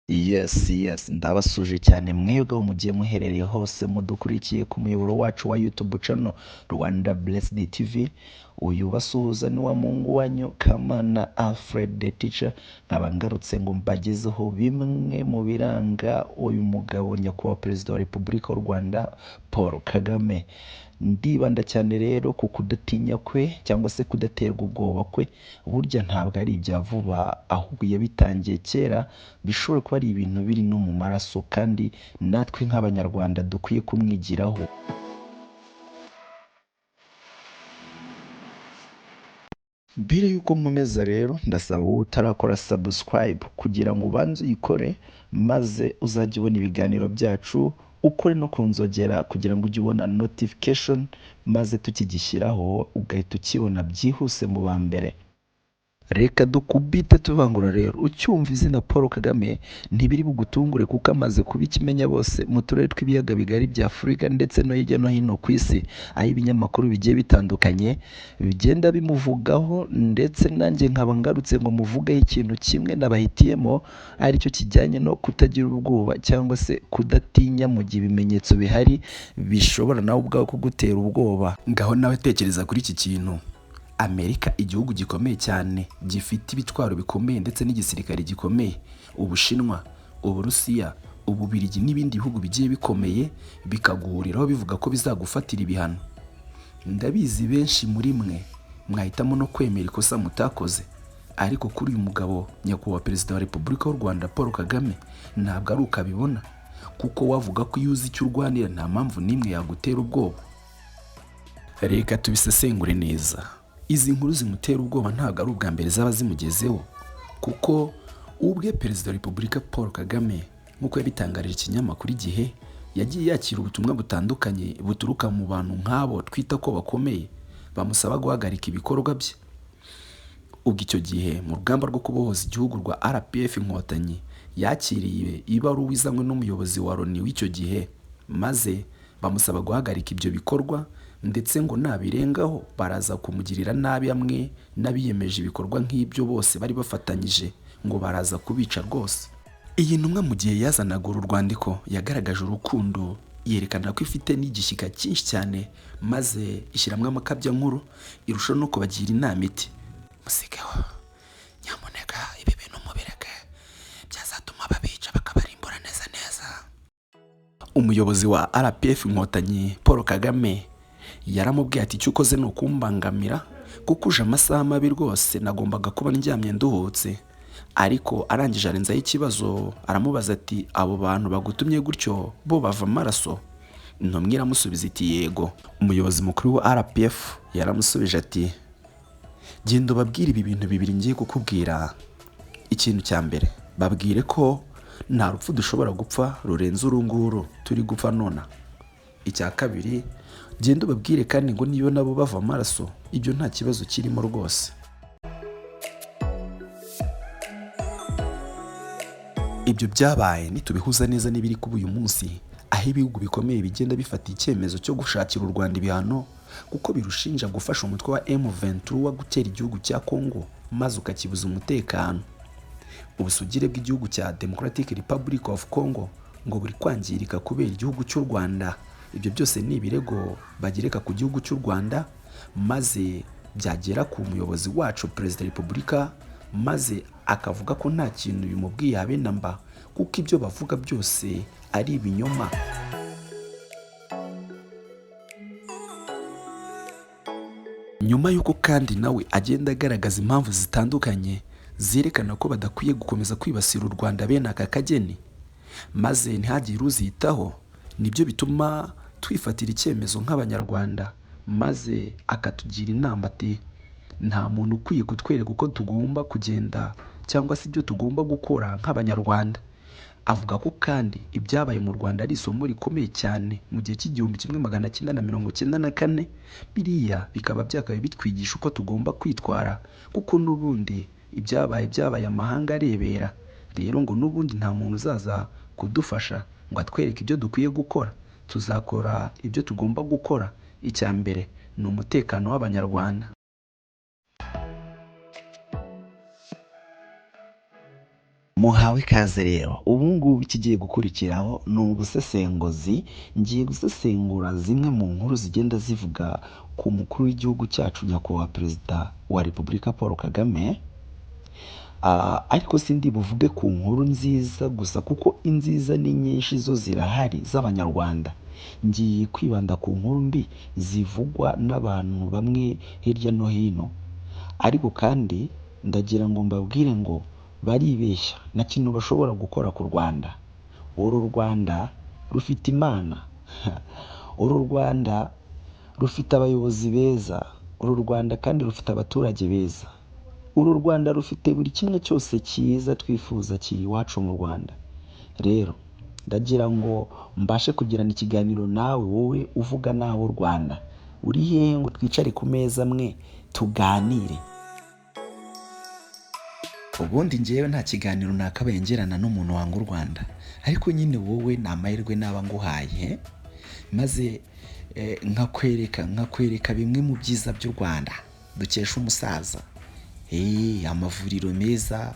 Yes, ndabasuje cyane mwebwe mugiye muherereye hose mudukurikiye ku muyoboro wacu wa YouTube channel Rwanda Blessed TV. Uyu basuhuza ni wa Mungu wanyu Kamana Alfred the Teacher, nkaba ngarutse ngo mbagezeho bimwe mu biranga uyu mugabo nyakubahwa Perezida wa Repubulika y'u Rwanda Paul Kagame. Ndibanda cyane rero ku kudatinya kwe cyangwa se kudaterwa ubwoba kwe. Burya ntabwo ari ibya vuba, ahubwo yabitangiye kera, bishobora kuba ari ibintu biri no mu maraso, kandi natwe nk'abanyarwanda dukwiye kumwigiraho. Mbere yuko nkomeza rero, ndasaba wowe utarakora subscribe kugira ngo ubanze uyikore, maze uzajye ubona ibiganiro byacu, ukore no kunzogera kugira ngo ujye ubona notification, maze tukigishyiraho ugahita ukibona byihuse mu ba mbere. Reka dukubite tubangura rero, ucyumva izina Paul Kagame ntibiri bugutungure kuko amaze kuba ikimenya bose mu turere tw'ibiyaga bigari bya Afurika ndetse no hirya no hino ku isi, aho ibinyamakuru bigiye bitandukanye bigenda bimuvugaho, ndetse nanjye nkaba ngarutse ngo muvugeho ikintu kimwe nabahitiyemo, aricyo kijyanye no kutagira ubwoba cyangwa se kudatinya mu gihe ibimenyetso bihari bishobora nawe ubwawe kugutera ubwoba. Ngaho nawe tekereza kuri iki kintu. Amerika, igihugu gikomeye cyane gifite ibitwaro bikomeye ndetse n'igisirikare gikomeye, Ubushinwa, Uburusiya, Ububiligi n'ibindi bihugu bigiye bikomeye bikaguhuriraho bivuga ko bizagufatira ibihano. Ndabizi benshi muri mwe mwahitamo no kwemera ikosa mutakoze, ariko kuri uyu mugabo nyakubahwa Perezida wa Repubulika y'u Rwanda Paul Kagame ntabwo ari ukabibona, kuko wavuga ko iyo uzi icyo urwanira nta mpamvu n'imwe yagutera ubwoba. Reka tubisesengure neza. Izi nkuru zimutera ubwoba ntabwo ari ubwa mbere zaba zimugezeho, kuko ubwe Perezida wa Repubulika Paul Kagame nk'uko yabitangarije ikinyamakuru Igihe, yagiye yakira ubutumwa butandukanye buturuka mu bantu nk'abo twita ko bakomeye, bamusaba guhagarika ibikorwa bye. Ubwo icyo gihe mu rugamba rwo kubohoza igihugu rwa RPF Inkotanyi, yakiriye ibaruwa izanywe n'umuyobozi wa Loni w'icyo gihe, maze bamusaba guhagarika ibyo bikorwa, ndetse ngo nabirengaho baraza kumugirira nabi. Hamwe n'abiyemeje ibikorwa nk'ibyo bose bari bafatanyije ngo baraza kubica rwose. Iyi ntumwa mu gihe yazanaga uru rwandiko yagaragaje urukundo, yerekana ko ifite n'igishyika cyinshi cyane, maze ishyiramo amakabya nkuru, irushaho no kubagira inama iti musigeho, nyamuneka ibi bintu mubireke, byazatuma babica bakabarimbura neza neza. Umuyobozi wa RPF Inkotanyi Paul Kagame yaramubwiye ati icyo ukoze ni ukumbangamira, kuko uje amasaha mabi rwose, nagombaga kuba ndyamye nduhutse. Ariko arangije arenzaho ikibazo, aramubaza ati abo bantu bagutumye gutyo bo bava amaraso? Intumwa iramusubiza iti yego. Umuyobozi mukuru wa RPF yaramusubije ati genda ubabwire ibi bintu bibiri ngiye kukubwira. Ikintu cya mbere, babwire ko nta rupfu dushobora gupfa rurenze uru nguru turi gupfa nona. Icya kabiri, genda ubabwire kandi ngo niyo nabo bava amaraso, ibyo nta kibazo kirimo rwose. Ibyo byabaye nitubihuza neza n'ibiri kuba uyu munsi, aho ibihugu bikomeye bigenda bifata icyemezo cyo gushakira u Rwanda ibihano, kuko birushinja gufasha umutwe wa M23 gutera igihugu cya Congo maze ukakibuza umutekano. Ubusugire bw'igihugu cya Democratic Republic of Congo ngo buri kwangirika kubera igihugu cy'u Rwanda. Ibyo byose ni ibirego bagereka ku gihugu cy'u Rwanda, maze byagera ku muyobozi wacu Perezida wa Repubulika, maze akavuga ko nta kintu bimubwiye habe namba, kuko ibyo bavuga byose ari ibinyoma. Nyuma y'uko kandi nawe agenda agaragaza impamvu zitandukanye zerekana ko badakwiye gukomeza kwibasira u Rwanda bene aka kageni, maze ntihagire uzitaho, nibyo bituma twifatira icyemezo nk'abanyarwanda, maze akatugira inama ati nta muntu ukwiye kutwereka uko tugomba kugenda cyangwa se ibyo tugomba gukora nk'abanyarwanda. Avuga ko kandi ibyabaye mu Rwanda ari isomo rikomeye cyane mu gihe cy'1994, biriya bikaba byakabaye bitwigisha uko tugomba kwitwara, kuko n'ubundi byabaye amahanga arebera. Rero ngo n'ubundi nta muntu uzaza kudufasha ngo atwereke ibyo dukwiye gukora. Tuzakora ibyo tugomba gukora. Icya mbere ni umutekano w'abanyarwanda. muhawe ikaze rero. Ubu ngubu ikigiye gukurikiraho ni ubusesenguzi. Ngiye gusesengura zimwe mu nkuru zigenda zivuga ku mukuru w'igihugu cyacu nyakubahwa perezida wa repubulika Paul Kagame. Ariko sindi buvuge ku nkuru nziza gusa, kuko inziza ni nyinshi zo zirahari z'abanyarwanda. Ngiye kwibanda ku nkuru mbi zivugwa n'abantu bamwe hirya no hino, ariko kandi ndagira ngo mbabwire ngo baribeshya, na kintu bashobora gukora ku Rwanda. Uru Rwanda rufite Imana. Uru Rwanda rufite abayobozi beza. Uru Rwanda kandi rufite abaturage beza. Uru Rwanda rufite buri kimwe cyose cyiza twifuza kiri iwacu mu Rwanda. Rero ndagira ngo mbashe kugirana ikiganiro nawe, wowe uvuga nawe u Rwanda uri hehe, ngo twicare ku meza amwe tuganire. Ubundi njyewe nta kiganiro nakabaye ngirana n'umuntu wanga u Rwanda, ariko nyine wowe ni amahirwe naba nguhaye, maze nkakwereka bimwe mu byiza by'u Rwanda dukesha umusaza. Amavuriro meza,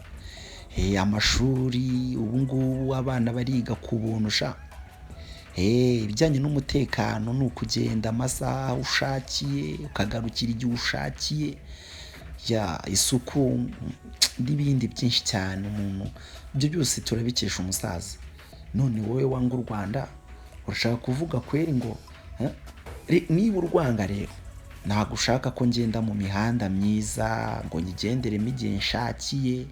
amashuri, ubu ngubu abana bariga ku buntu sha. Ibijyanye n'umutekano ni ukugenda amasaha ushakiye, ukagarukira igihe ushakiye, isuku n'ibindi byinshi cyane. Umuntu ibyo byose turabikesha umusaza. None wowe wanga u Rwanda urashaka kuvuga kweri ngo niba urwanga rero, ntabwo ushaka ko ngenda mu mihanda myiza ngo nyigenderemo igihe nshakiye,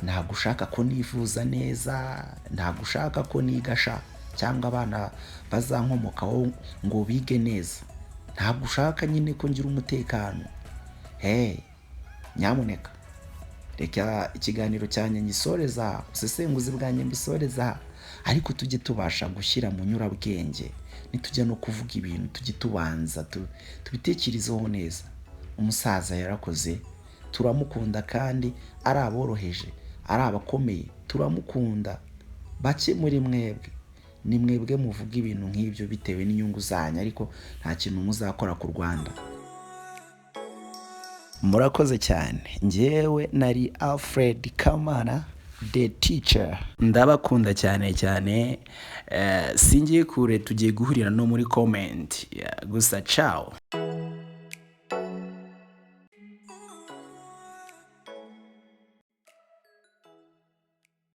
ntabwo ushaka ko nivuza neza, ntabwo ushaka ko nigasha cyangwa abana bazankomokaho ngo bige neza, ntabwo ushaka nyine ko ngira umutekano. Nyamuneka reka ikiganiro cyanjye ngisoreza, ubusesenguzi bwanjye mbisoreza, ariko tujye tubasha gushyira mu nyurabwenge. Nitujya no kuvuga ibintu tujye tubanza tubitekerezeho neza. Umusaza yarakoze, turamukunda, kandi ari aboroheje, ari abakomeye, turamukunda. Bake muri mwebwe ni mwebwe muvuga ibintu nk'ibyo bitewe n'inyungu zanyu, ariko nta kintu muzakora ku Rwanda. Murakoze cyane. Njyewe nari Alfred Kamana, the teacher. Ndabakunda cyane cyane. Singiye kure, tugiye guhurira no muri comment. Gusa ciao.